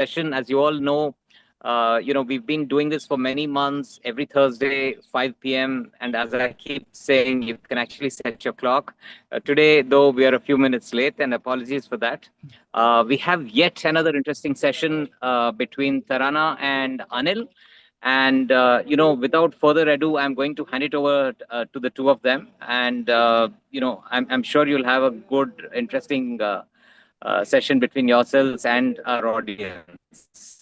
session. As you all know, we've been doing this for many months, every Thursday, 5 p.m. And as I keep saying, you can actually set your clock. Today, though, we are a few minutes late, and apologies for that. We have yet another interesting session between Tarana and Anil. And without further ado, I'm going to hand it over to the two of them. And I'm sure you'll have a good, interesting session between yourselves and our audience.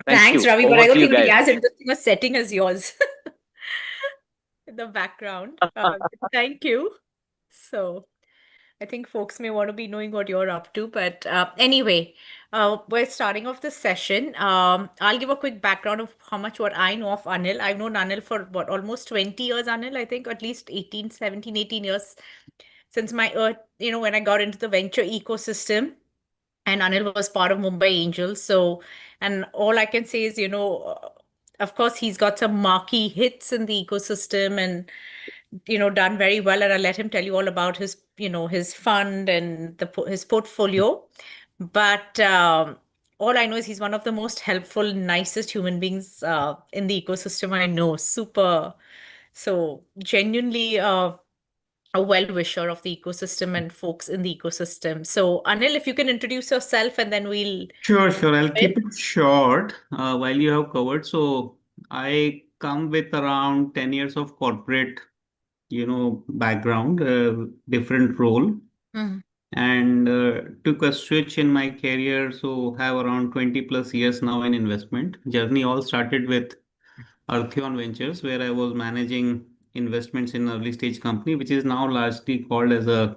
Thank you. Thanks, Ravi, Over but to I you don't think it'll guys. be as interesting a setting as yours in the background. Thank you. So I think folks may want to be knowing what you're up to, but anyway, we're starting off this session. I'll give a quick background of how much what I know of Anil. I've known Anil for what, almost 20 years, Anil, I think at least 18, 17, 18 years since when I got into the venture ecosystem. And Anil was part of Mumbai Angels. So, and all I can say is, of course, he's got some marquee hits in the ecosystem and, done very well. And I'll let him tell you all about his fund and his portfolio. But all I know is he's one of the most helpful, nicest human beings in the ecosystem I know. Super. So, genuinely, a well-wisher of the ecosystem and folks in the ecosystem. So, Anil, if you can introduce yourself and then we'll Sure, sure. I'll in. keep it short while you have covered. So I come with around 10 years of corporate, background, different role, Mhm. and took a switch in my career. So have around 20 plus years now in investment. Journey all started with Artheon Ventures, where I was managing investments in early stage company, which is now largely called as a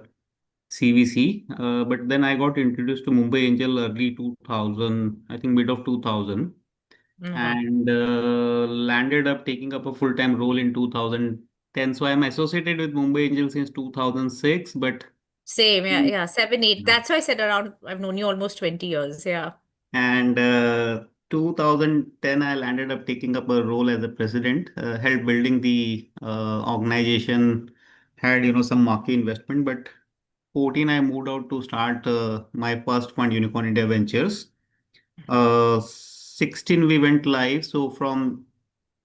CVC. But then I got introduced to Mumbai Angel early 2000, I think mid of 2000, Wow. and landed up taking up a full-time role in 2010. So I'm associated with Mumbai Angel since 2006, but Same, yeah, mm, yeah, 7, 8. That's why I said around, I've known you almost 20 years. Yeah. and 2010 I landed up taking up a role as a president, helped building the organization, had some marquee investment, but 14 I moved out to start my first fund, Unicorn India Ventures. 16 we went live. So from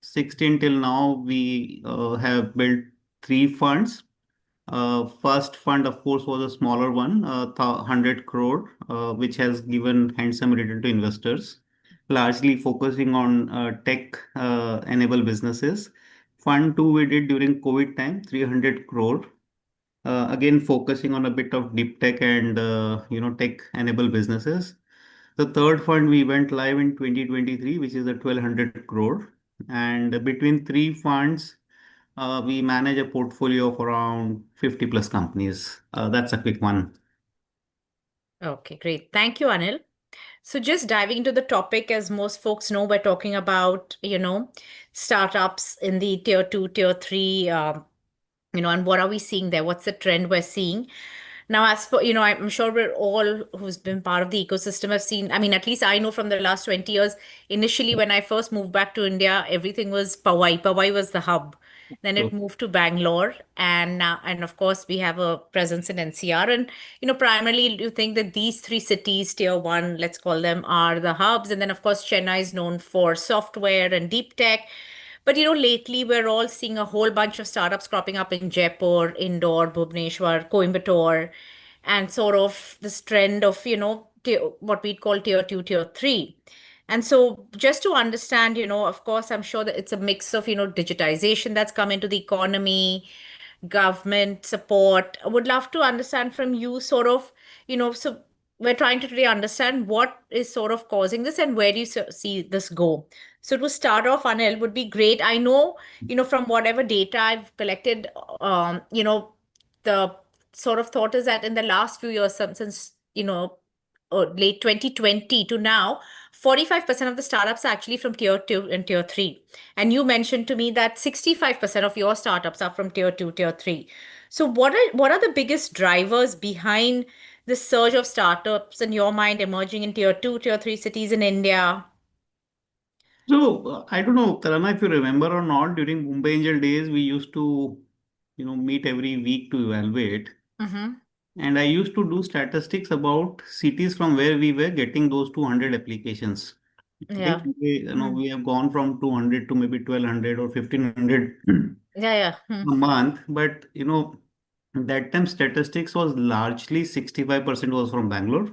16 till now we have built three funds. First fund, of course, was a smaller one, 100 crore, which has given handsome return to investors, largely focusing on tech enable businesses. Fund two we did during COVID time, 300 crore, again focusing on a bit of deep tech and tech enable businesses. The third fund we went live in 2023, which is a 1200 crore, and between three funds we manage a portfolio of around 50 plus companies. That's a quick one. Okay, great. Thank you, Anil. So just diving into the topic, as most folks know, we're talking about, startups in the tier 2, tier 3, and what are we seeing there? What's the trend we're seeing? Now, as for, I'm sure we're all who's been part of the ecosystem have seen, I mean, at least I know from the last 20 years, initially when I first moved back to India, everything was Powai. Powai was the hub. Then it So, moved to Bangalore, and of course we have a presence in NCR. And primarily you think that these three cities, tier 1, let's call them, are the hubs. And then of course Chennai is known for software and deep tech. But lately we're all seeing a whole bunch of startups cropping up in Jaipur, Indore, Bhubaneswar, Coimbatore, and sort of this trend of, what we'd call tier 2, tier 3. And so just to understand, of course, I'm sure that it's a mix of, digitization that's come into the economy, government support. I would love to understand from you sort of, so we're trying to really understand what is sort of causing this and where do you see this go. So to start off, Anil, would be great. I know, from whatever data I've collected, the sort of thought is that in the last few years, since, late 2020 to now, 45% of the startups are actually from tier 2 and tier 3. And you mentioned to me that 65% of your startups are from tier 2, tier 3. So what are the biggest drivers behind this surge of startups in your mind emerging in tier 2, tier 3 cities in India? I don't know, Tarana, if you remember or not, during Mumbai Angel days, we used to, meet every week to evaluate. Mm-hmm. And I used to do statistics about cities from where we were getting those 200 applications. I think Yeah. we have gone from 200 to maybe 1200 or 1500 Yeah, yeah. a month. But that time statistics was largely 65% was from Bangalore,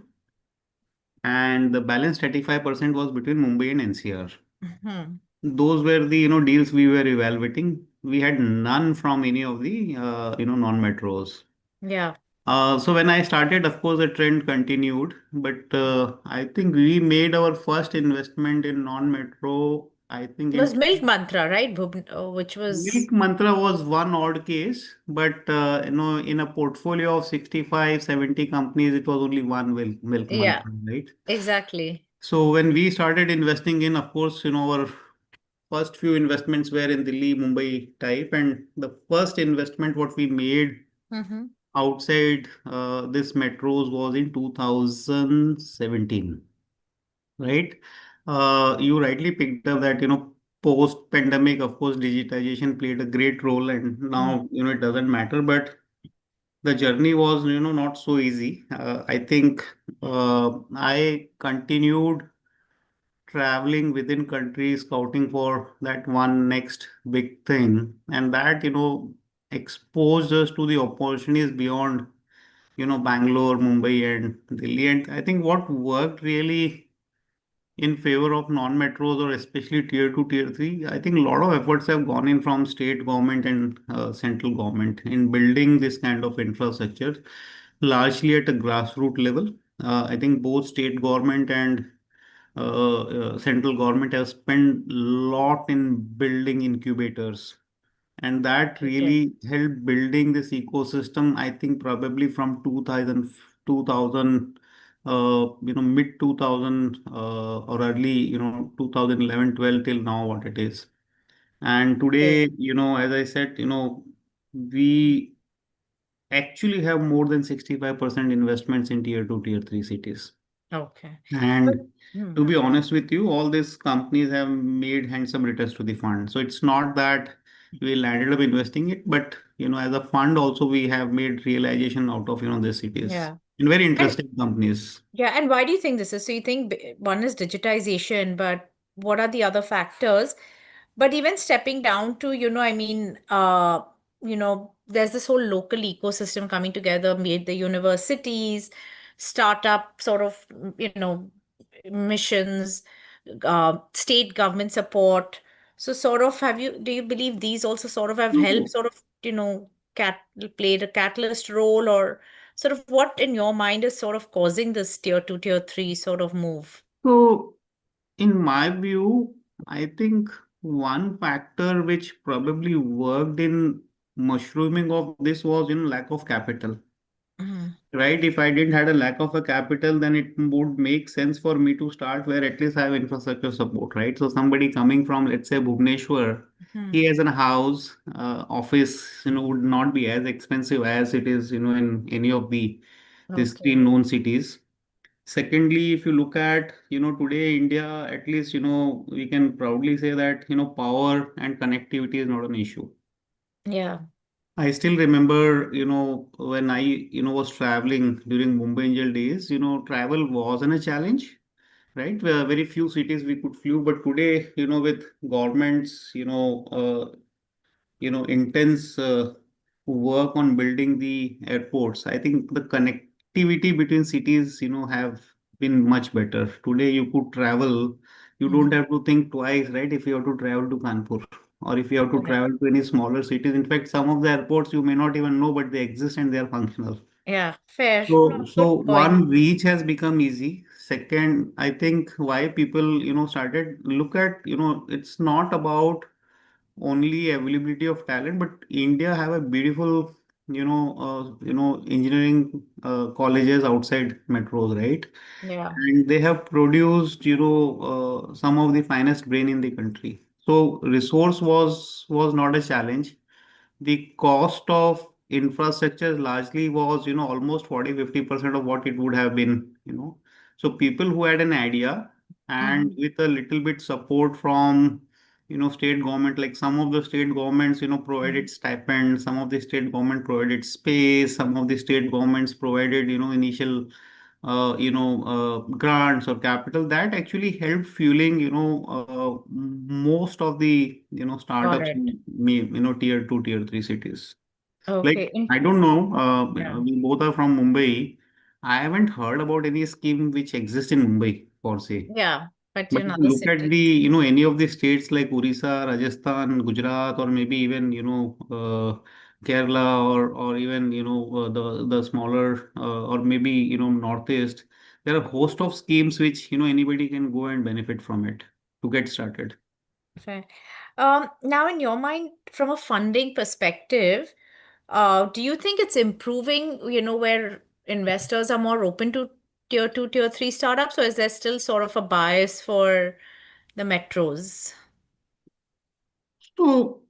and the balance 35% was between Mumbai and NCR. Hmm. Those were the deals we were evaluating. We had none from any of the non-metros. Yeah. So when I started, of course, the trend continued, but I think we made our first investment in non-metro, I think It in was Milk Mantra, right? Which Milk was, Mantra was one odd case, but in a portfolio of 65, 70 companies, it was only one Milk yeah, Mantra, right? exactly. So when we started investing in, of course, our first few investments were in Delhi, Mumbai type, and the first investment what we made Mm-hmm. outside this metros was in 2017, right? You rightly picked up that, post pandemic, of course, digitization played a great role, and now, it doesn't matter, but the journey was, not so easy. I think I continued traveling within countries, scouting for that one next big thing, and that, exposed us to the opportunities beyond Bangalore, Mumbai, and Delhi. And I think what worked really in favor of non-metros or especially tier 2, tier 3, I think a lot of efforts have gone in from state government and central government in building this kind of infrastructure, largely at a grassroots level. I think both state government and central government have spent a lot in building incubators, and that Okay. really helped building this ecosystem. I think probably from 2000 2000 mid 2000 or early 2011 12 till now what it is. And Okay. today, as I said, we actually have more than 65% investments in tier 2 tier 3 cities. Okay. But, And hmm. to be honest with you, all these companies have made handsome returns to the fund. So it's not that we landed up investing it, but as a fund also we have made realization out of these cities Yeah. in very And interesting companies. yeah, and why do you think this is? So you think one is digitization, but what are the other factors? But even stepping down to, I mean, there's this whole local ecosystem coming together, made the universities, startup sort of, missions, state government support. So sort of do you believe these also sort of have helped So, sort of, cat played a catalyst role, or sort of what in your mind is sort of causing this tier 2, tier 3 sort of move? so in my view, I think one factor which probably worked in mushrooming of this was lack of capital. Mhm. Right, if I didn't had a lack of a capital, then it would make sense for me to start where at least I have infrastructure support, right? So somebody coming from, let's say, Bhubaneswar, he Mhm. has a house, office, would not be as expensive as it is, in any of these three Okay. known cities. Secondly, if you look at, today India, at least, we can proudly say that, power and connectivity is not an issue. Yeah. I still remember, when I, was traveling during Mumbai Angel days, travel wasn't a challenge, right? Where very few cities we could flew, but today, with governments, intense work on building the airports, I think the connectivity between cities, have been much better. Today, you could travel, you don't Mhm. have to think twice, right? If you have to travel to Kanpur or if you have to Correct. travel to any smaller cities. In fact, some of the airports you may not even know, but they exist and they are functional. Yeah, fair. No, So good point. one, reach has become easy. Second, I think why people, started look at, it's not about only availability of talent, but India have a beautiful, engineering colleges outside metros, right? Yeah. And they have produced, some of the finest brain in the country. So resource was not a challenge. The cost of infrastructure largely was, almost 40-50% of what it would have been. So people who had an idea and Mhm. with a little bit support from, state government, like some of the state governments, provided stipend, some of the state government provided space, some of the state governments provided, initial, grants or capital that actually helped fueling, most of the, Got startups it. in, tier two, tier three cities. Okay. Like, I don't know, Yeah. we both are from Mumbai. I haven't heard about any scheme which exists in Mumbai, per se. Yeah. But But in if you other look at the, cities. any of the states like Orissa, Rajasthan, Gujarat, or maybe even, Kerala, or even, the smaller, or maybe, Northeast, there are a host of schemes which, anybody can go and benefit from it to get started. Fair. Now, in your mind, from a funding perspective, do you think it's improving, where investors are more open to tier 2, tier 3 startups, or is there still sort of a bias for the metros? So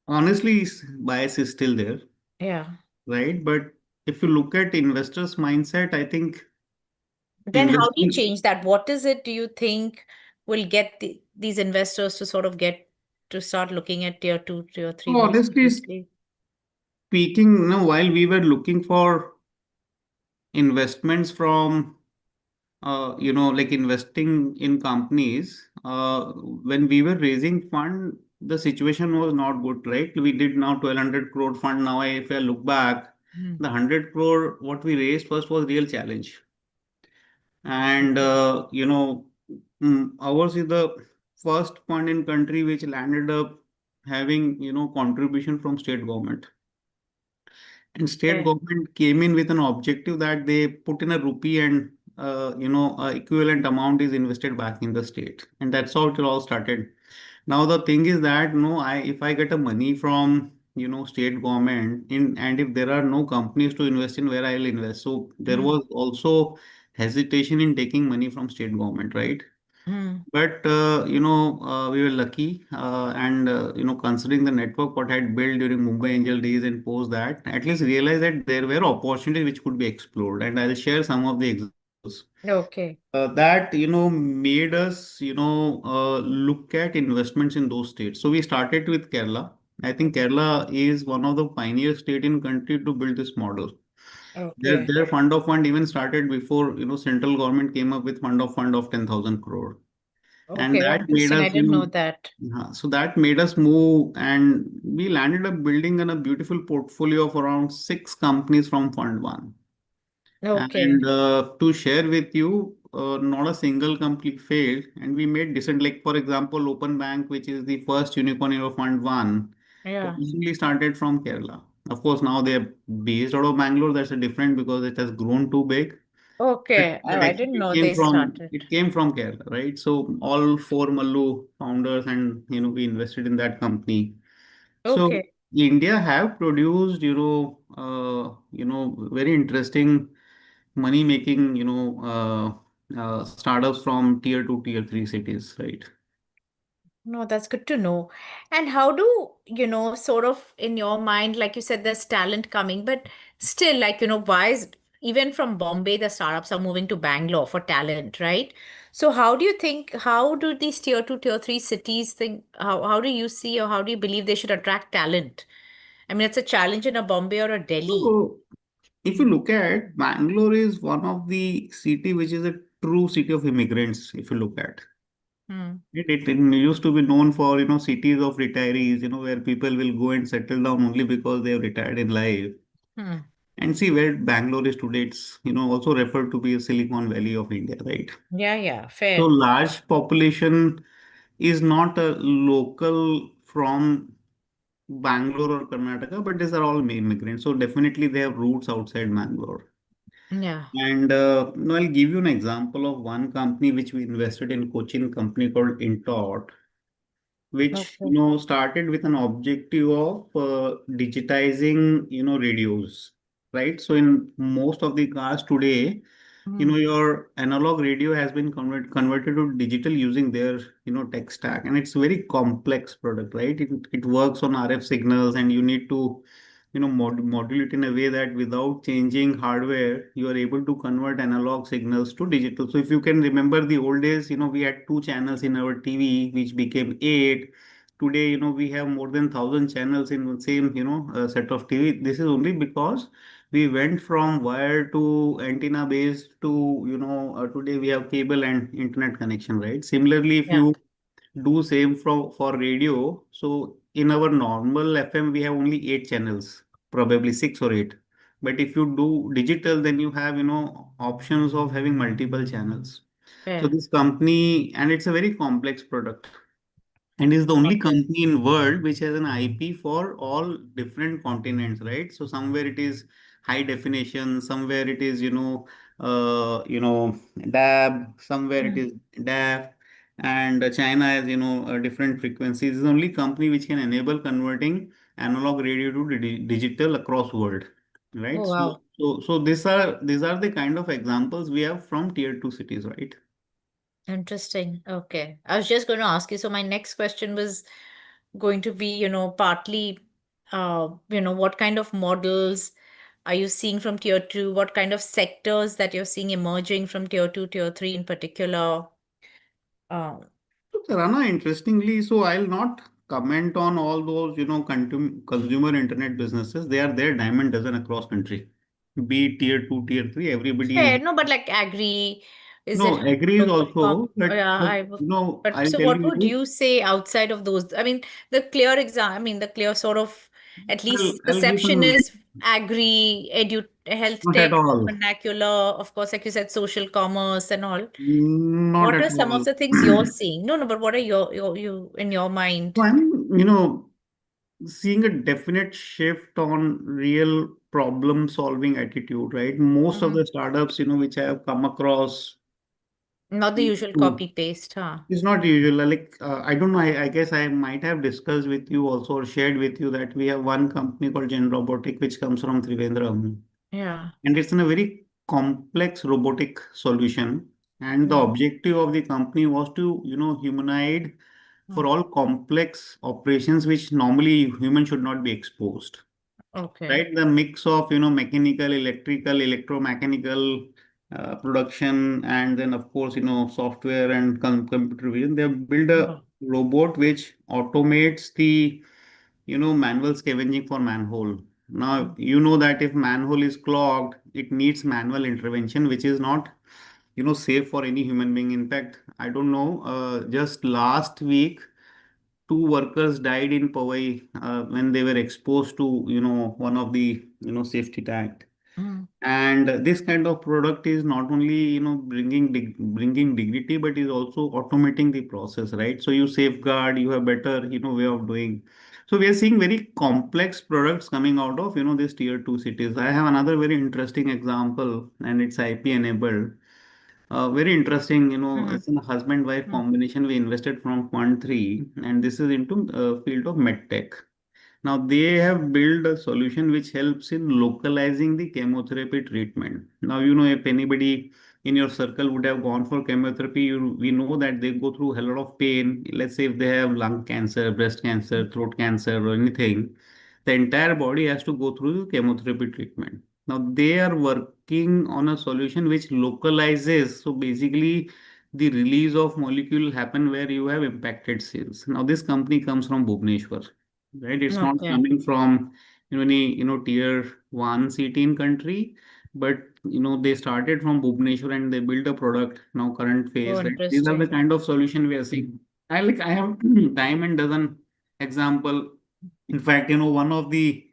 honestly, bias is still there, Yeah. right? But if you look at investors' mindset, I think Then how do you investing, change that? What is it do you think will get these investors to sort of get to start looking at tier 2, tier 3 more honestly seriously? speaking, while we were looking for investments from, like investing in companies, when we were raising fund, the situation was not good, right? We did now 1200 crore fund. Now, if I look back, Hmm. the 100 crore what we raised first was real challenge. And, ours is the first fund in country which landed up having, contribution from state government. And state Okay. government came in with an objective that they put in a rupee and, equivalent amount is invested back in the state. And that's how it all started. Now the thing is that, if I get a money from, state government in, and if there are no companies to invest in, where I'll invest. So there Hmm. was also hesitation in taking money from state government, right? Hmm. But we were lucky, and considering the network what I had built during Mumbai Angel days and post that, at least realized that there were opportunities which could be explored, and I'll share some of the examples Okay. that made us look at investments in those states. So we started with Kerala. I think Kerala is one of the pioneer state in country to build this model. Okay. Their fund of fund even started before central government came up with fund of 10,000 crore. And Okay. Oh, that made interesting. I us, didn't know that. so that made us move, and we landed up building in a beautiful portfolio of around six companies from Fund One. Okay. And to share with you, not a single company failed, and we made decent. Like for example, Open Bank, which is the first unicorn of Fund One, Yeah. originally started from Kerala. Of course, now they're based out of Bangalore. That's a different because it has grown too big. But Okay. Oh, that I didn't actually know came they from started. it came from Kerala, right? So all four Mallu founders, and we invested in that company. So Okay. India have produced, very interesting money making, startups from tier two, tier three cities, right? No, that's good to know. And how do, sort of in your mind, like you said, there's talent coming, but still, like, why is even from Bombay, the startups are moving to Bangalore for talent, right? So how do you think, how do these tier 2, tier 3 cities think, how do you see or how do you believe they should attract talent? I mean, it's a challenge in a Bombay or a Delhi. So if you look at Bangalore is one of the city which is a true city of immigrants, if you look at. Hmm. It used to be known for, cities of retirees, where people will go and settle down only because they have retired in life. Hmm. And see where Bangalore is today, it's, also referred to be a Silicon Valley of India, right? Yeah, yeah, So fair. large population is not a local from Bangalore or Karnataka, but these are all immigrants. So definitely they have roots outside Bangalore. Yeah. And I'll give you an example of one company which we invested in, Cochin company called Intot, which Okay. started with an objective of digitizing radios, right? So in most of the cars today, Hmm. your analog radio has been converted to digital using their tech stack, and it's very complex product, right? It works on RF signals, and you need to module it in a way that without changing hardware, you are able to convert analog signals to digital. So if you can remember the old days, we had two channels in our TV, which became eight. Today, we have more than 1,000 channels in the same, set of TV. This is only because we went from wire to antenna based to, today we have cable and internet connection, right? Similarly, if Yeah. you do same for radio. So in our normal FM, we have only eight channels, probably six or eight. But if you do digital, then you have, options of having multiple channels. So Fair. this company, and it's a very complex product, and is the only Okay. company in world which has an IP for all different continents, right? So somewhere it is high definition, somewhere it is DAB, somewhere it Mm. is DAF, and China has different frequencies. It's the only company which can enable converting analog radio to digital across world, right? Oh, So wow. these are the kind of examples we have from tier 2 cities, right? Interesting. Okay. I was just going to ask you. So my next question was going to be, partly, what kind of models are you seeing from tier two? What kind of sectors that you're seeing emerging from tier two, tier three in particular? Uh, So, Sarana, interestingly, so I'll not comment on all those, consumer internet businesses. They are there diamond dozen across country. Be it tier 2, tier 3, everybody is. Fair. No, but like agri, is it No, agrees local also, yeah, but I'll so tell what would you, you say outside of those? I mean, the clear sort of, at least I'll give perception some, is agri, health not at tech, all, vernacular, of course, like you said, social commerce and all. not What at are some of all. the things you're seeing? No, no, but what are you in your mind? So I'm, seeing a definite shift on real problem solving attitude, right? Most of Mm. the startups, which I have come across. Not the usual copy paste, huh? It's not usual. Like, I don't know. I guess I might have discussed with you also or shared with you that we have one company called Gen Robotic, which comes from Trivandrum. Yeah. And it's in a very complex robotic solution. And the Mm. objective of the company was to, humanoid for Mm. all complex operations which normally humans should not be exposed, Okay. right? The mix of mechanical, electrical, electromechanical production, and then of course software and computer vision. They have built a Oh. robot which automates the manual scavenging for manhole. Now you know that if manhole is clogged, it needs manual intervention, which is not safe for any human being. In fact, I don't know, just last week two workers died in Powai when they were exposed to one of the safety tank. Mm. And this kind of product is not only bringing dignity, but is also automating the process, right? So you safeguard, you have better way of doing. So we are seeing very complex products coming out of these tier 2 cities. I have another very interesting example, and it's IP enabled. Very interesting, Mm. it's a husband-wife Mm. combination. We invested from Fund 3, and this is into field of medtech. Now they have built a solution which helps in localizing the chemotherapy treatment. Now, if anybody in your circle would have gone for chemotherapy, we know that they go through a lot of pain. Let's say if they have lung cancer, breast cancer, throat cancer, or anything, the entire body has to go through the chemotherapy treatment. Now they are working on a solution which localizes. So basically, the release of molecule happen where you have impacted cells. Now this company comes from Bhubaneswar, right? It's not Okay. coming from any tier 1 city in country, but they started from Bhubaneswar and they built a product. Now current Oh, phase, right? These are the interesting. kind of solution we are seeing. I have time and dozen example. In fact, one of the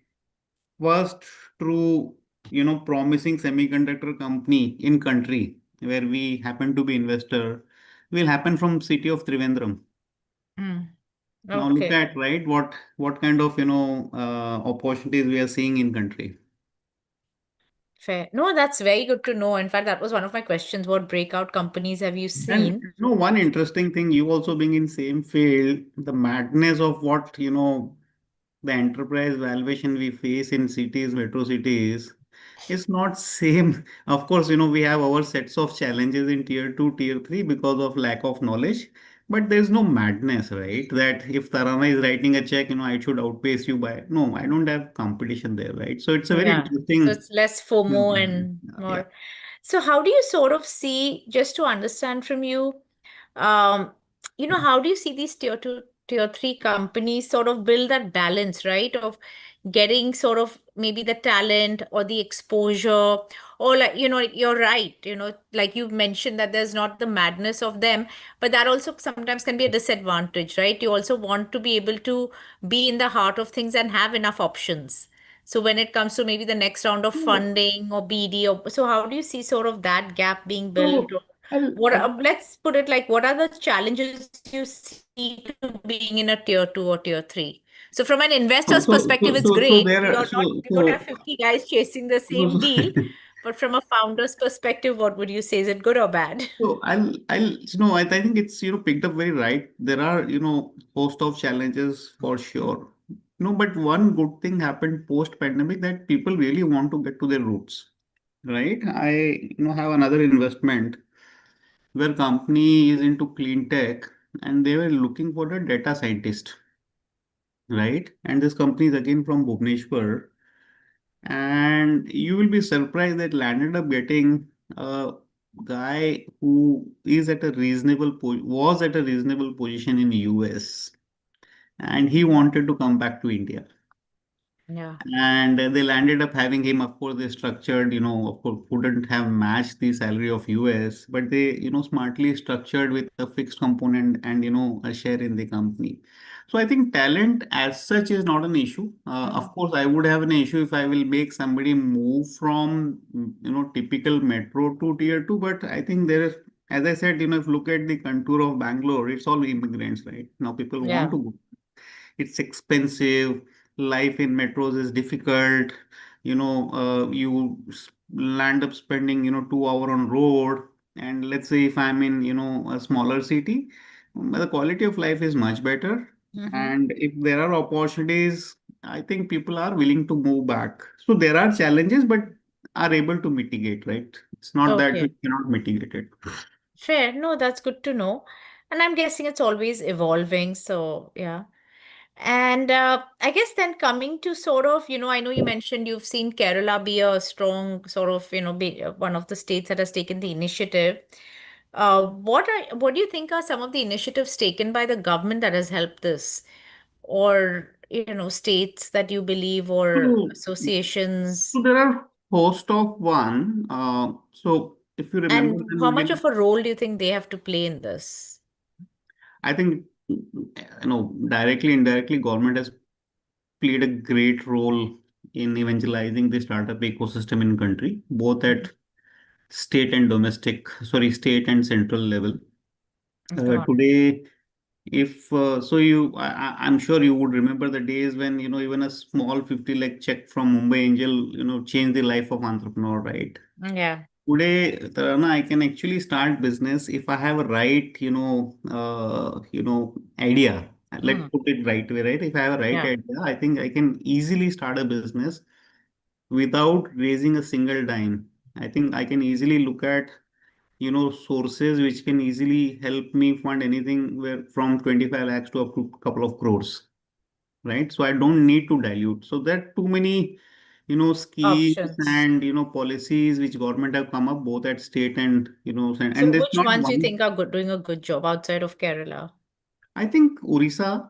first true promising semiconductor company in country where we happen to be investor will happen from city of Trivandrum. Mm. Now look Okay. at, right, what kind of opportunities we are seeing in country. Fair. No, that's very good to know. In fact, that was one of my questions. What breakout companies have you And seen? one interesting thing, you also being in same field, the madness of what the enterprise valuation we face in cities, metro cities, It's not same. Of course, we have our sets of challenges in tier 2, tier 3 because of lack of knowledge. But there's no madness, right? That if Tarana is writing a check, I should outpace you by. No, I don't have competition there, right? So it's a very Yeah. So interesting. it's less FOMO and Yeah. more. So how do you sort of see, just to understand from you, um, how do you see these tier 2, tier 3 companies sort of build that balance, right? Of getting sort of maybe the talent or the exposure, or like, you're right, like you've mentioned that there's not the madness of them, but that also sometimes can be a disadvantage, right? You also want to be able to be in the heart of things and have enough options. So when it comes to maybe the next round of So, funding or BD, or so how do you see sort of that gap being built? so I'll, What I'll let's put it like, what are the challenges you see to being in a tier 2 or tier 3? So from an so investor's so perspective, it's so great. there are You don't have 50 guys chasing the same so deal. But from a founder's perspective, what would you say? Is it good or bad? So I think it's, picked up very right. There are, host of challenges for sure. But one good thing happened post-pandemic that people really want to get to their roots, right? I, have another investment where company is into clean tech and they were looking for a data scientist, right? And this company is again from Bhubaneswar, and you will be surprised that landed up getting a guy who is at a was at a reasonable position in US, and he wanted to come back to India. Yeah. And they landed up having him. Of course, they structured, of course, couldn't have matched the salary of US, but they, smartly structured with a fixed component and, a share in the company. So I think talent as such is not an issue. Of course, I would have an issue if I will make somebody move from, typical metro to tier 2, but I think there is, as I said, if you look at the contour of Bangalore, it's all immigrants, right? Now people want Yeah. to go. It's expensive. Life in metros is difficult. You land up spending 2 hour on road. And let's say if I'm in a smaller city, the quality of life is much better. Mm-hmm. And if there are opportunities, I think people are willing to move back. So there are challenges, but are able to mitigate, right? It's not that we Okay. cannot mitigate it. Fair. No, that's good to know. And I'm guessing it's always evolving. So, yeah. And I guess then coming to sort of, I know you mentioned you've seen Kerala be a strong sort of, be one of the states that has taken the initiative. What do you think are some of the initiatives taken by the government that has helped this? Or, states that you believe, or So, associations? so there are host of one. So if you remember, And then how we much did. of a role do you think they have to play in this? I think directly, indirectly, government has played a great role in evangelizing the startup ecosystem in country, both at state and central level. Got it. Today, if so, I'm sure you would remember the days when even a small 50 lakh check from Mumbai Angel changed the life of entrepreneur, right? Yeah. Today, Tarana, I can actually start business if I have a right, idea. Let's Mm. put it right way, right? If I have a right Yeah. idea, I think I can easily start a business without raising a single dime. I think I can easily look at, sources which can easily help me fund anything where from 25 lakhs to up to couple of crores, right? So I don't need to dilute. So there are too many, schemes Options. and policies which government have come up both at state and So and there's which not ones you one. think are good, doing a good job outside of Kerala? I think Orissa,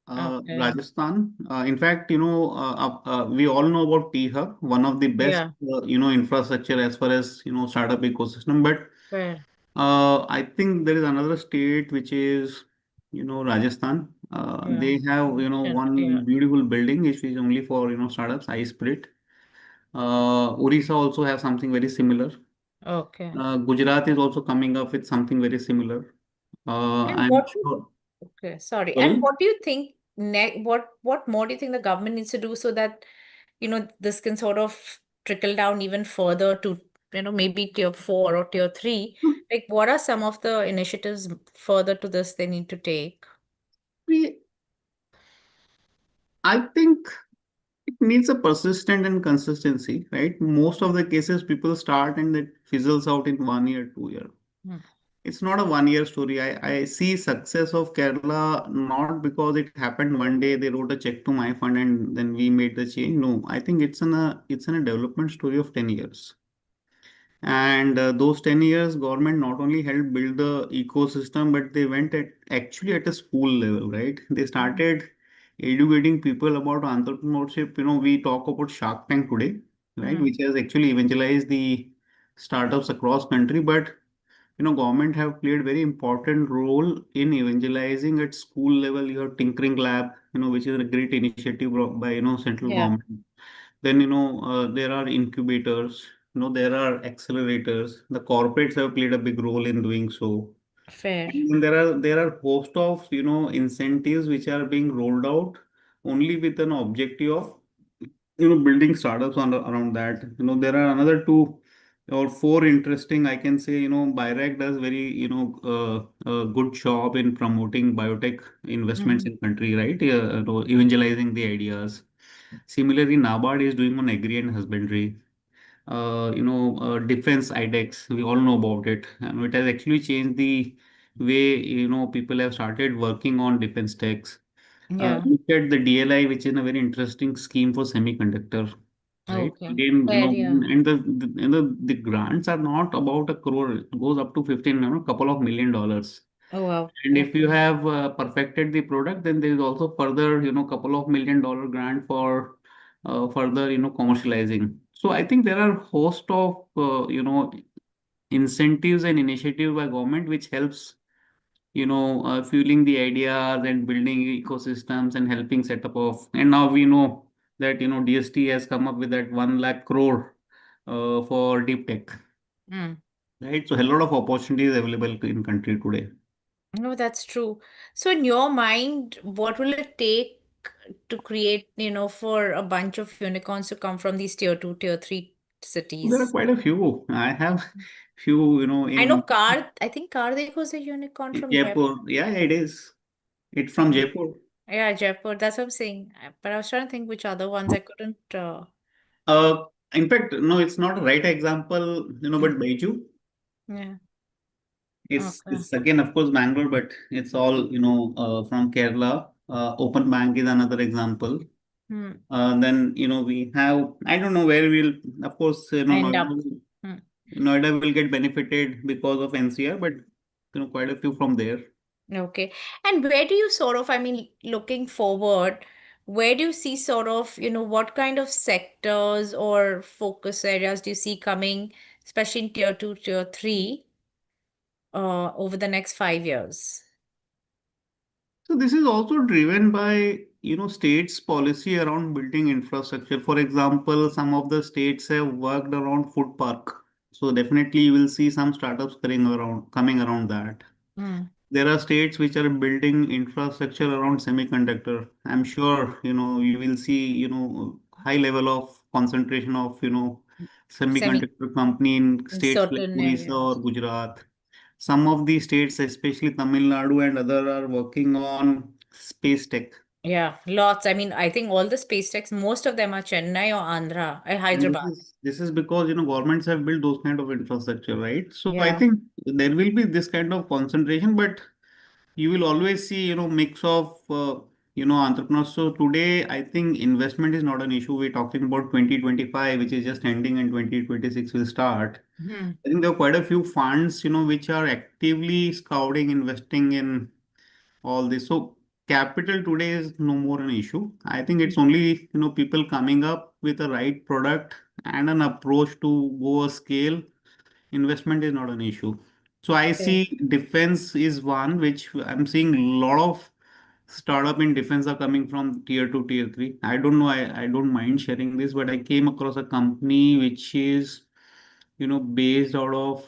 Okay. Rajasthan. In fact, we all know about T-Hub, one of the best, Yeah. infrastructure as far as startup ecosystem. But Fair. I think there is another state which is, Rajasthan. Yeah. They have, Yeah. one beautiful building which is only for, startups, iSpirit. Orissa also have something very similar. Okay. Gujarat is also coming up with something very similar. And I'm what? sure. Okay. Sorry. And Sorry? what do you think? What more do you think the government needs to do so that this can sort of trickle down even further to maybe tier 4 or tier 3? Like, what are some of the initiatives further to this they need to take? We, I think. needs a persistent and consistency, right? Most of the cases people start and it fizzles out in 1 year, 2 year. Mm. It's not a 1 year story. I see success of Kerala not because it happened one day, they wrote a check to my fund and then we made the change. No, I think it's in a development story of 10 years. And those 10 years, government not only helped build the ecosystem, but they went actually at a school level, right? They started educating people about entrepreneurship. We talk about Shark Tank today, right? Mm. Which has actually evangelized the startups across country. But government have played very important role in evangelizing at school level. You have tinkering lab, which is a great initiative by central Yeah, government. Then there are incubators, there are accelerators. The corporates have played a big role in doing so. fair. And then there are host of incentives which are being rolled out only with an objective of building startups around that. There are another two or four interesting, I can say. Byrack does very good job in promoting biotech investments Mm. in country, right? Evangelizing the ideas. Similarly, NABARD is doing on agri and husbandry. Defense IDEX, we all know about it, and it has actually changed the way people have started working on defense techs. Yeah. Look at the DLI, which is a very interesting scheme for semiconductor, right? Okay. Again, Fair, yeah. and the grants are not about a crore. It goes up to 15, couple of $1 million. Oh, wow. And if you Okay. have perfected the product, then there is also further, couple of $1 million grant for further, commercializing. So I think there are host of, incentives and initiative by government which helps fueling the ideas and building ecosystems and helping setup of. And now we know that DST has come up with that 1 lakh crore for deep tech, Mm. right? So a lot of opportunities available in country today. No, that's true. So, in your mind, what will it take to create, for a bunch of unicorns to come from these tier two, tier three There are cities? quite a few. I have few, I know in I think Kardec was a unicorn from Jaipur. Jaipur. Yeah, it is. It's from Yeah, Jaipur. yeah, Jaipur. That's what I'm saying. But I was trying to think which other ones I couldn't. Uh, in fact, no, it's not a right example, Mm. but Beiju. Yeah. Okay. It's again, of course, Bangalore, but it's all, from Kerala. Open Bank is another example. Hmm. Then, we have, I don't know where we'll, of course, End up. Hmm. Noida will get benefited because of NCR, but, quite a few from there. Okay. And where do you sort of, I mean, looking forward, where do you see sort of, what kind of sectors or focus areas do you see coming, especially in tier two, tier three, over the next 5 years? So this is also driven by, states' policy around building infrastructure. For example, some of the states have worked around food park. So definitely you will see some startups coming around that. Mm. There are states which are building infrastructure around semiconductor. I'm sure, you will see, high level of concentration of, Semi semiconductor company in in states like certain Odisha or areas. Gujarat. Some of these states, especially Tamil Nadu and other, are working on space tech. Yeah, lots. I mean, I think all the space techs, most of them are Chennai or Andhra, And Hyderabad. this is because governments have built those kind of infrastructure, right? So I Yeah. think there will be this kind of concentration, but you will always see mix of entrepreneurs. So today I think investment is not an issue. We're talking about 2025, which is just ending, and 2026 will start. Hmm. I think there are quite a few funds which are actively scouting, investing in all this. So capital today is no more an issue. I think it's only people coming up with the right product and an approach to go a scale. Investment is not an issue. So I Okay. see defense is one which I'm seeing a lot of startup in defense are coming from tier 2, tier 3. I don't know, I don't mind sharing this, but I came across a company which is based out of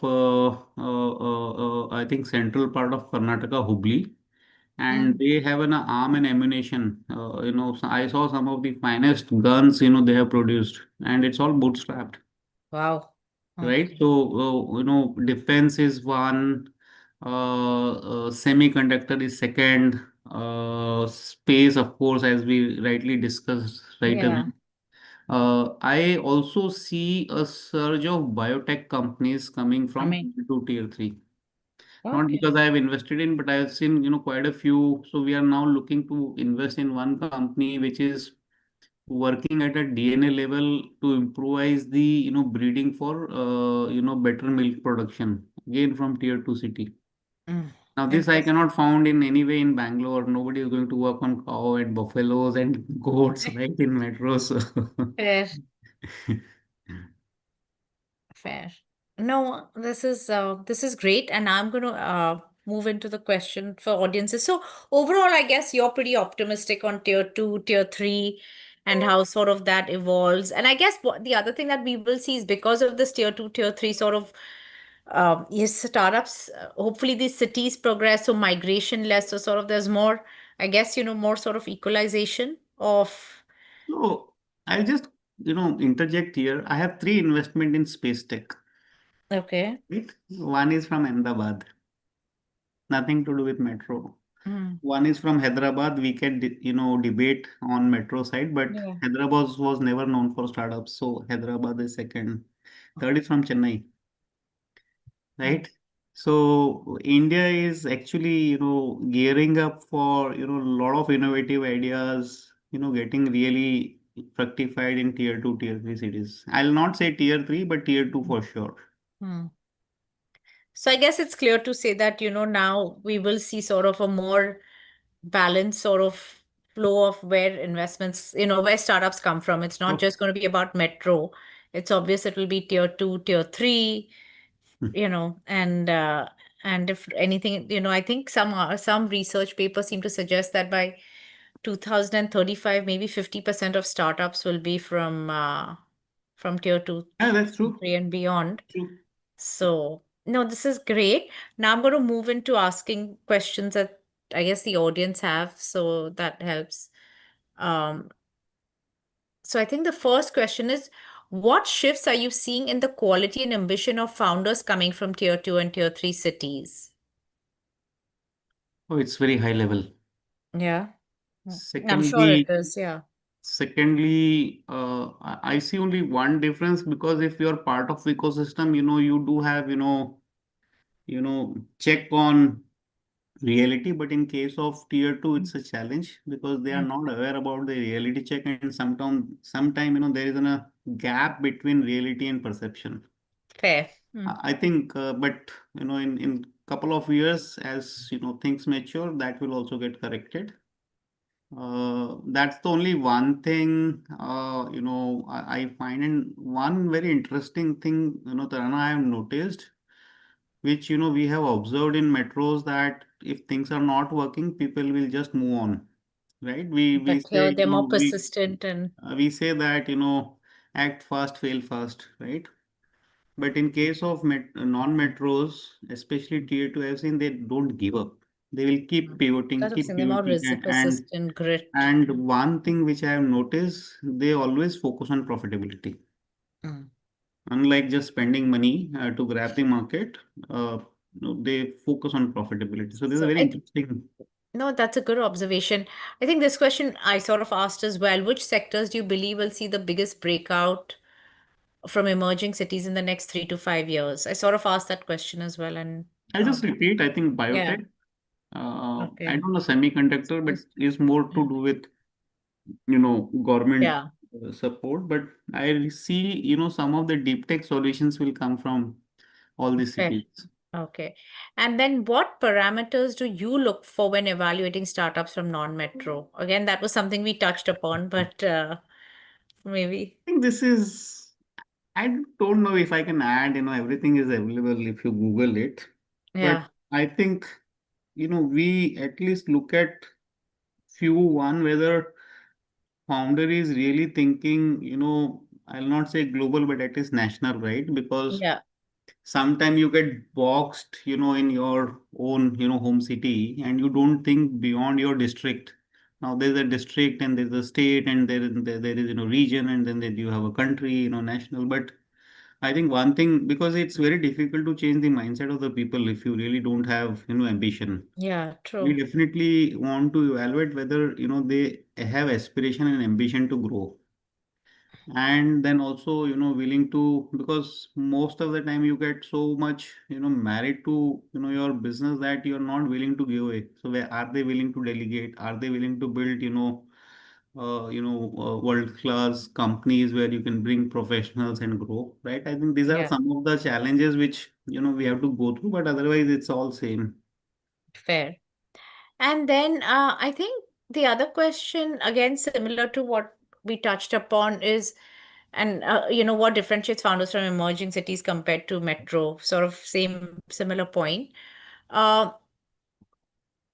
I think central part of Karnataka, Hubli, and Mm. they have an arm and ammunition. So I saw some of the finest guns they have produced, and it's all bootstrapped, Wow. right? Okay. So defense is one, semiconductor is second, space, of course, as we rightly discussed right away. Yeah. I also see a surge of biotech companies coming I from mean, tier 2, tier 3. Not okay. because I have invested in, but I have seen, quite a few. So we are now looking to invest in one company which is working at a DNA level to improvise the, breeding for, better milk production. Again, from tier 2 city. Mm, Now, this I interesting. cannot found in any way in Bangalore. Nobody is going to work on cow and buffaloes and goats, right, in metros. Fair, fair. No, this is great, and I'm going to move into the question for audiences. So overall, I guess you're pretty optimistic on tier 2, tier 3, and how sort of that evolves. And I guess what the other thing that we will see is because of this tier 2, tier 3 sort of yes, startups. Hopefully, these cities progress, so migration less, so sort of there's more. I guess more sort of equalization of. So I'll just, interject here. I have three investment in space tech. Okay. Right? One is from Ahmedabad, nothing to do with metro. Mm. One is from Hyderabad. We can, debate on metro side, but Yeah. Hyderabad was never known for startups. So Hyderabad is second. Third is from Chennai, Mm. right? So India is actually, gearing up for, a lot of innovative ideas, getting really fructified in tier 2, tier 3 cities. I'll not say tier 3, but tier 2 for sure. Mm. So I guess it's clear to say that, now we will see sort of a more balanced sort of flow of where investments, where startups come from. It's not So, just going to be about metro. It's obvious it will be tier 2, tier 3, and if anything, I think some research papers seem to suggest that by 2035, maybe 50% of startups will be from tier 2, yeah, that's true. 3 and beyond. True. So, no, this is great. Now I'm going to move into asking questions that I guess the audience have, so that helps. Um, so I think the first question is, what shifts are you seeing in the quality and ambition of founders coming from tier 2 and tier 3 cities? Oh, it's very high level. Yeah, I'm sure it Secondly, is. Yeah. I see only one difference because if you're part of the ecosystem, you do have, check on reality. But in case of tier 2, it's a challenge because they are Mm. not aware about the reality check, and sometime, there is a gap between reality and perception. Fair. I think, but in couple of years, as things mature, that will also get corrected. That's the only one thing, I find. And one very interesting thing, Tarana, I have noticed, which, we have observed in metros, that if things are not working, people will just move on, right? We But say, here they're more persistent and we say that, act fast, fail fast, right? But in case of non-metros, especially tier 2, I've seen they don't give up. They will that I'm keep saying they're more pivoting, persistent grit. and one thing which I have noticed, they always focus on profitability. Mm. Unlike just spending money to grab the market, they focus on profitability. So this is So very I interesting. No, that's a good observation. I think this question I sort of asked as well. Which sectors do you believe will see the biggest breakout from emerging cities in the next 3 to 5 years? I sort of asked that question as well. And I'll just repeat, I think yeah, biotech, I okay. don't know semiconductor, but is more to do with, government Yeah, support. But I see, some of the deep tech solutions will come from all these fair. cities. Okay. And then what parameters do you look for when evaluating startups from non-metro? Again, that was something we touched upon, but maybe. I think this is, I don't know if I can add, everything is available if you Google it. But Yeah, I think, we at least look at few one, whether founder is really thinking, I'll not say global, but at least national, right? Because yeah, sometimes you get boxed, in your own, home city, and you don't think beyond your district. Now there's a district, and there's a state, and there is, region, and then you have a country, national. But I think one thing, because it's very difficult to change the mindset of the people if you really don't have, ambition. yeah, We true. definitely want to evaluate whether, they have aspiration and ambition to grow. And then also, willing to, because most of the time you get so much, married to, your business that you're not willing to give away. So where are they willing to delegate? Are they willing to build, world-class companies where you can bring professionals and grow, right? I think these are Yeah, some of the challenges which, we have to go through, but otherwise it's all same. fair. And then I think the other question, again, similar to what we touched upon, is, and what differentiates founders from emerging cities compared to metro, sort of same similar point. Uh,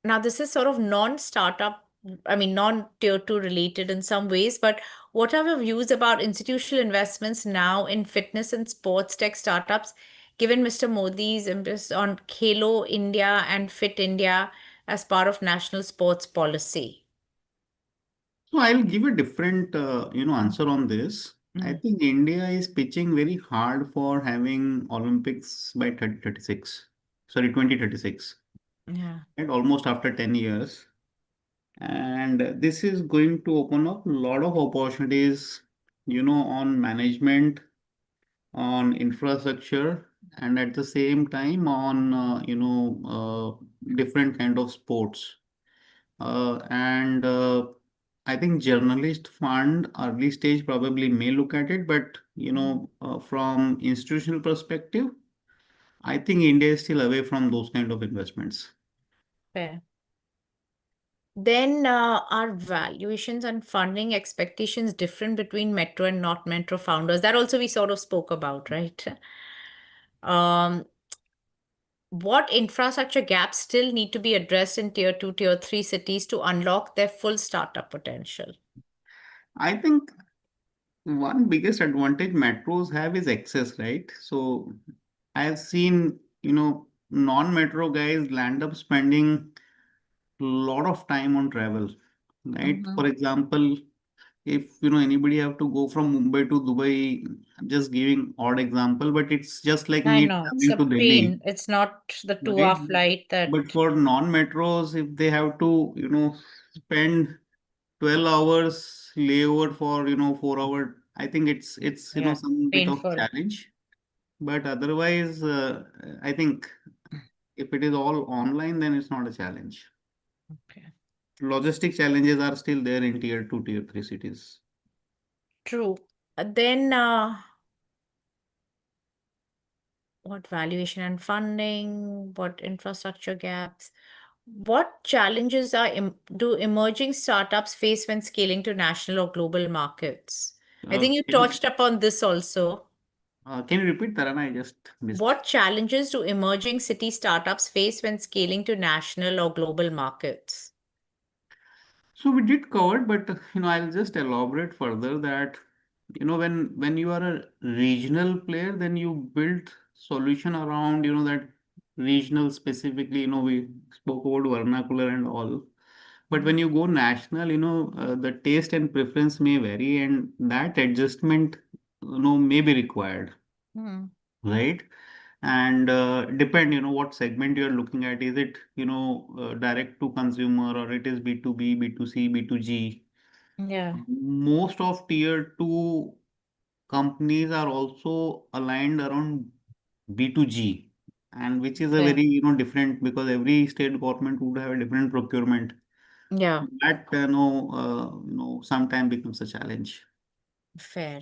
Now, this is sort of non-startup, I mean, non-tier two related in some ways, but what are your views about institutional investments now in fitness and sports tech startups, given Mr. Modi's emphasis on Khelo India and Fit India as part of national sports policy? So I'll give a different, answer on this. I Mm. think India is pitching very hard for having Olympics by 2036. Sorry, 2036, Yeah. right? Almost after 10 years. And this is going to open up a lot of opportunities, on management, on infrastructure, and at the same time on, different kind of sports. And I think journalist fund early stage probably may look at it, but from institutional perspective, I think India is still away from those kind of investments. Fair. Then are valuations and funding expectations different between metro and not metro founders? That also we sort of spoke about, right? Um, what infrastructure gaps still need to be addressed in tier two, tier three cities to unlock their full startup potential? I think one biggest advantage metros have is access, right? So I've seen, non-metro guys land up spending a lot of time on travel, right? Hmm. For example, if anybody have to go from Mumbai to Dubai, I'm just giving odd example, but it's just like I me know it's traveling a to Delhi, pain. It's not the right? 2 hour flight that. But for non-metros, if they have to, spend 12 hours layover for, 4 hour, I think it's Yeah, some bit of painful. challenge. But otherwise, I think if it is all online, then it's not a challenge. Okay. Logistic challenges are still there in tier 2, tier 3 cities. True. Then what valuation and funding, what infrastructure gaps, what challenges do emerging startups face when scaling to national or global markets? I think you Can you touched upon this also. can you repeat, Tarana? I just missed. What challenges do emerging city startups face when scaling to national or global markets? So we did cover, but I'll just elaborate further that when you are a regional player, then you build solution around that regional specifically. We spoke about vernacular and all, but when you go national, the taste and preference may vary, and that adjustment may be required, Hmm. right? And depend what segment you are looking at. Is it direct to consumer, or it is B2B, B2C, B2G? Yeah, Most of tier 2 companies are also aligned around B2G, and which is a fair. very different, because every state government would have a different procurement. Yeah, That sometime becomes a challenge. fair.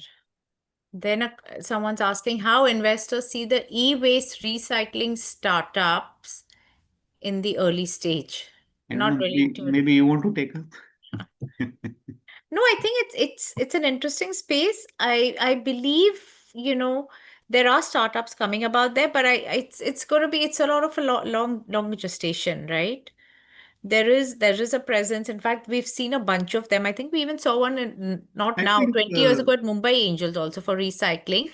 Then someone's asking how investors see the e-waste recycling startups in the early stage. I don't Not know, really into it. maybe you want to take up. No, I think it's an interesting space. I believe, there are startups coming about there, but it's going to be it's a lot of long gestation, right? There is a presence. In fact, we've seen a bunch of them. I think we even saw one not I now, think 20 years ago at Mumbai Angels also for recycling.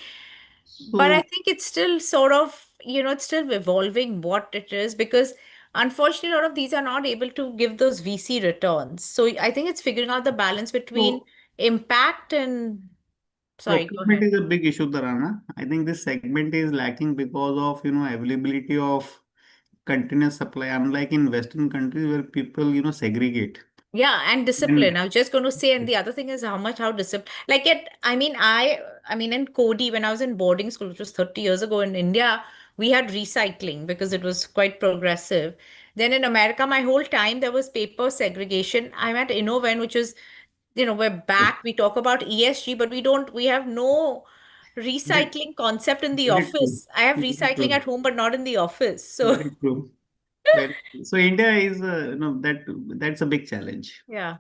But I so. think it's still sort of, it's still evolving what it is because unfortunately, a lot of these are not able to give those VC returns. So I think it's figuring out the balance between So impact and, sorry, go procurement ahead. is a big issue, Tarana. I think this segment is lacking because of availability of continuous supply, unlike in Western countries where people segregate. Yeah, and discipline. And I was just going to say, and the other thing is how discipline. Like it, I mean, in Cody, when I was in boarding school, which was 30 years ago in India, we had recycling because it was quite progressive. Then in America, my whole time there was paper segregation. I'm at Innoven, which is, we're back. We talk about ESG, but we have no that recycling concept in the very true. office. I have Very recycling true. at home, but not in the office. So, Very true. Very true. So India is, that's a big challenge. yeah.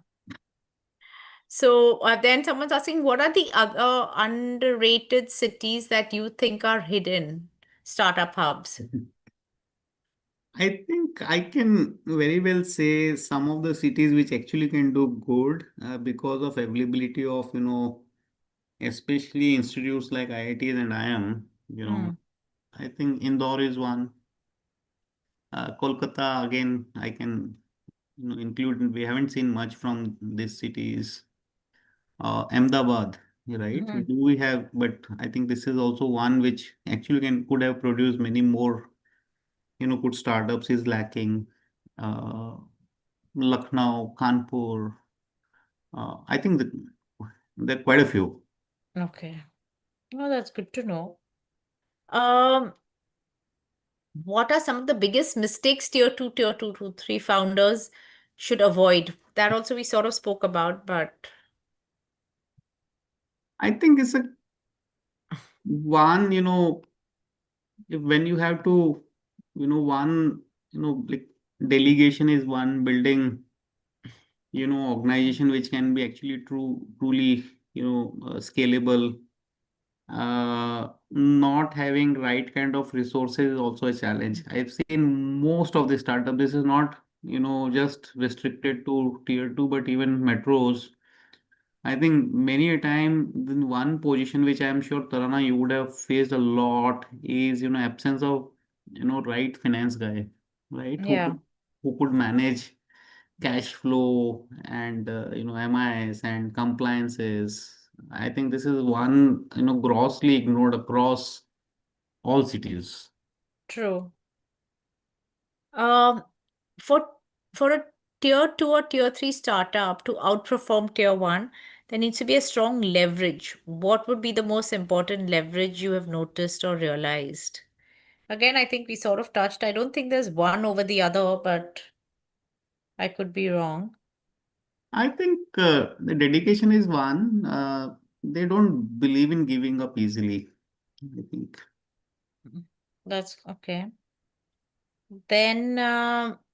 So then someone's asking, what are the other underrated cities that you think are hidden startup hubs? I think I can very well say some of the cities which actually can do good because of availability of, especially institutes like IITs and IIM. Hmm. I think Indore is one. Kolkata, again, I can, include. We haven't seen much from these cities. Ahmedabad, right? Hmm. We have, but I think this is also one which actually could have produced many more, good startups is lacking. Uh, Lucknow, Kanpur. I think that there are quite a few. Okay. Oh, that's good to know. Um, what are some of the biggest mistakes tier two, 3 founders should avoid? That also we sort of spoke about, but I think it's a one, when you have to, one, like delegation is one building, organization which can be actually truly, scalable. Not having right kind of resources is also a challenge. I've seen most of the startup. This is not, just restricted to tier 2, but even metros. I think many a time, the one position which I am sure Tarana you would have faced a lot is, absence of, right finance guy, right? yeah, Who could manage cash flow and MIS and compliances. I think this is one grossly ignored across all cities. true. Um, for a tier 2 or tier 3 startup to outperform tier 1, there needs to be a strong leverage. What would be the most important leverage you have noticed or realized? Again, I think we sort of touched. I don't think there's one over the other, but I could be wrong. I think the dedication is one. They don't believe in giving up easily. I think. Mhm. That's okay. Then,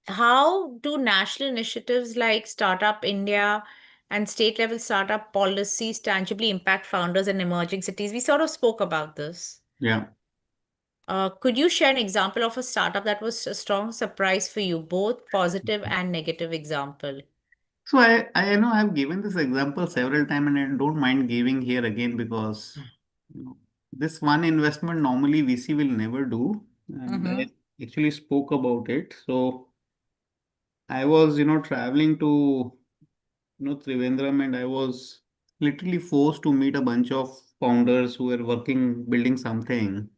how do national initiatives like Startup India and state level startup policies tangibly impact founders in emerging cities? We sort of spoke about this. Yeah. Could you share an example of a startup that was a strong surprise for you, both positive and negative example? So I know I've given this example several times and I don't mind giving here again because this one investment normally VC will never do. And Mm-hmm. I actually spoke about it. So I was, traveling to, Trivandrum and I was literally forced to meet a bunch of founders who were building something.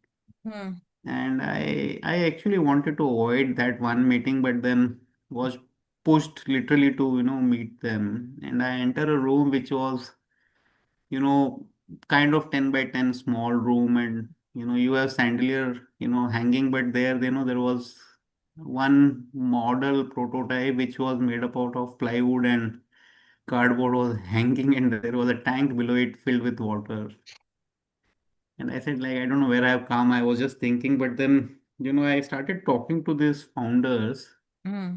Hmm. And I actually wanted to avoid that one meeting, but then was pushed literally to, meet them. And I enter a room which was, you know, kind of 10 by 10 small room and, you have chandelier, hanging, but there, there was one model prototype which was made up out of plywood and cardboard was hanging and there was a tank below it filled with water. And I said, like, I don't know where I have come. I was just thinking, but then, I started talking to these founders, Hmm.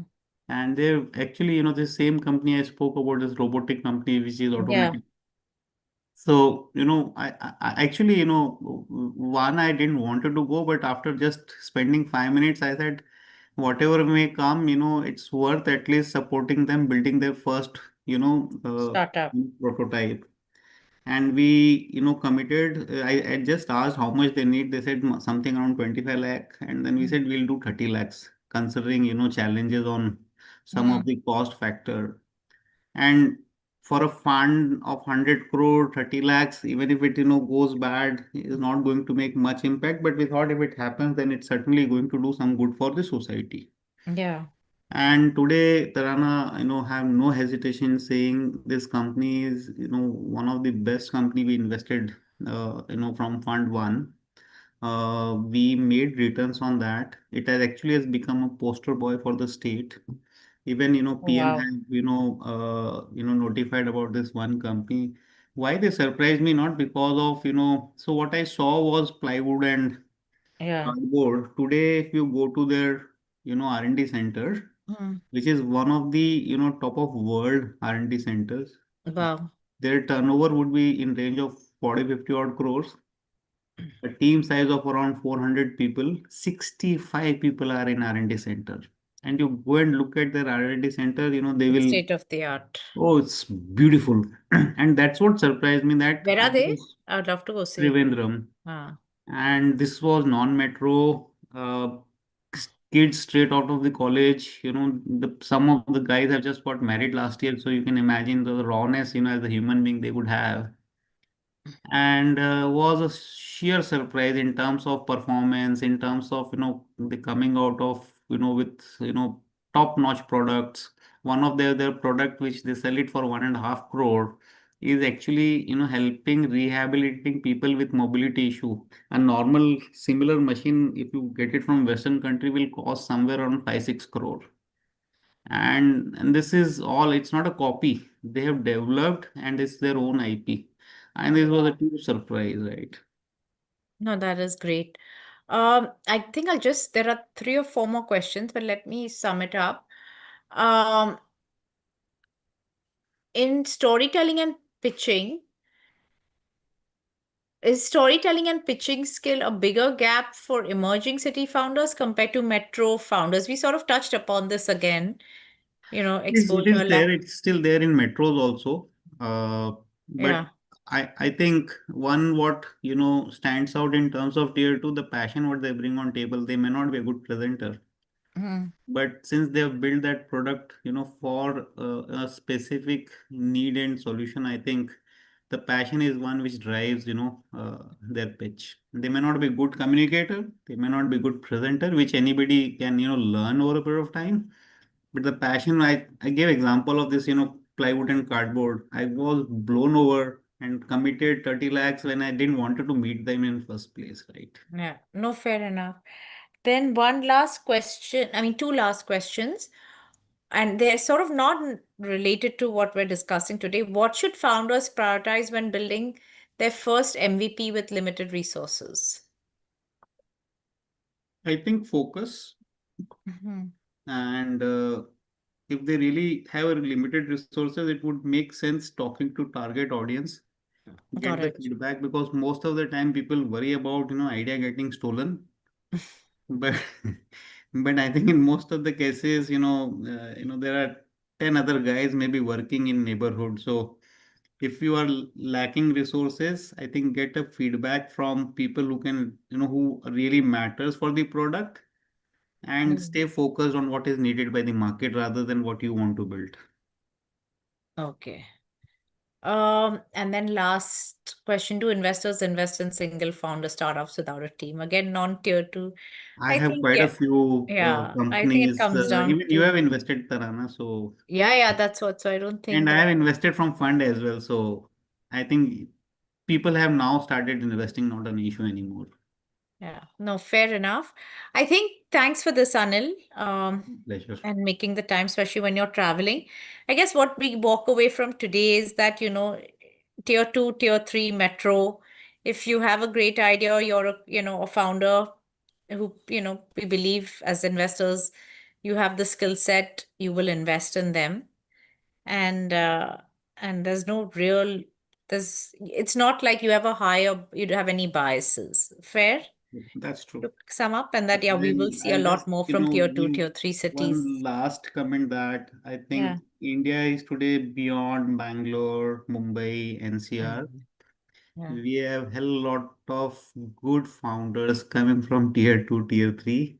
and they're actually, this same company I spoke about, this robotic company, which is Yeah. automatic. So, I actually, one, I didn't wanted to go, but after just spending 5 minutes, I said, whatever may come, it's worth at least supporting them, building their first, Startup. prototype. And we committed. I just asked how much they need. They said something around 25 lakh, and then we said we'll do 30 lakhs considering challenges on some of Mm-hmm. the cost factor. And for a fund of 100 crore, 30 lakhs, even if it goes bad, is not going to make much impact, but we thought if it happens then it's certainly going to do some good for the society. Yeah. And today, Tarana, have no hesitation saying this company is, one of the best company we invested, from fund one. We made returns on that. It has become a poster boy for the state. Even, PM Wow. have, notified about this one company. Why they surprised me? Not because of, so what I saw was plywood and Yeah. cardboard. Today, if you go to their, R&D center, Hmm. which is one of the, top of world R&D centers, Wow. their turnover would be in range of 40, 50 odd crores. A team size of around 400 people, 65 people are in R&D center. And you go and look at their R&D center, they It's will, state of the art. oh, it's beautiful. And that's what surprised me that Where I are they? was I would love to go see. Trivandrum. Ah. And this was non-metro, kids straight out of the college. Some of the guys have just got married last year, so you can imagine the rawness, as a human being they would have. And was a sheer surprise in terms of performance, in terms of the coming out of with top notch products. One of their product which they sell it for 1.5 crore is actually helping rehabilitating people with mobility issue. A normal similar machine, if you get it from western country, will cost somewhere around 5-6 crore. And this is all, it's not a copy, they have developed and it's their own IP. And this was a Wow. true surprise, right? No, that is great. I think there are three or four more questions, but let me sum it up. Um, in storytelling and pitching, is storytelling and pitching skill a bigger gap for emerging city founders compared to metro founders? We sort of touched upon this again, It is exposure there, lack. it's still there in metros also. But Yeah. I think one what stands out in terms of tier 2, the passion what they bring on table, they may not be a good presenter. Hmm. But since they have built that product, for a specific need and solution, I think the passion is one which drives, their pitch. They may not be good communicator, they may not be good presenter, which anybody can, learn over a period of time. But the passion, I gave example of this, plywood and cardboard. I was blown over and committed 30 lakhs when I didn't wanted to meet them in first place, right? Yeah. No, fair enough. Then one last question, I mean, two last questions, and they're sort of not related to what we're discussing today. What should founders prioritize when building their first MVP with limited resources? I think focus Mhm. and if they really have a limited resources, it would make sense talking to target audience, get Got the it. feedback because most of the time people worry about idea getting stolen. But but I think in most of the cases, there are 10 other guys maybe working in neighborhood. So if you are lacking resources, I think get a feedback from people who can, who really matters for the product and Mm. stay focused on what is needed by the market rather than what you want to build. Okay. And then last question, do investors invest in single founder startups without a team? Again, non-tier two. I I have think, quite a yeah, few yeah, I think it companies. comes down Even you have to, invested, Tarana. So, yeah, that's what, so I don't and think I that. have invested from fund as well. So, I think people have now started investing, not an issue anymore. Yeah, no, fair enough. I think thanks for this, Anil, Pleasure. and making the time, especially when you're traveling. I guess what we walk away from today is that, tier two, tier three metro, if you have a great idea, you're a founder who, we believe as investors, you have the skill set, you will invest in them. And there's no real, it's not like you have any biases. Fair? That's true. To sum up, and that, yeah, we will And see a I'll lot just, more from tier two, give tier three cities. one last comment that I Yeah. think India is today beyond Bangalore, Mumbai, NCR. Mm. Yeah. We have hell lot of good founders coming from tier 2, tier 3.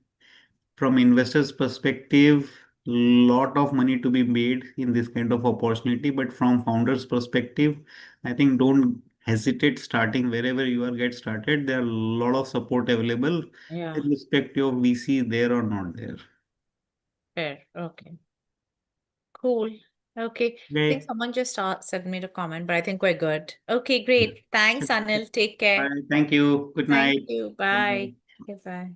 From investors' perspective, lot of money to be made in this kind of opportunity. But from founders' perspective, I think don't hesitate starting wherever you are get started. There are a lot of support available Yeah. irrespective of VC there or not there. Fair. Okay. Cool. Okay. I think Okay. someone just sent me a comment, but I think we're good. Okay, great. Thanks, Sure. Anil. Take All care. right. Thank you. Good Thank night. you. Bye. Bye. Goodbye.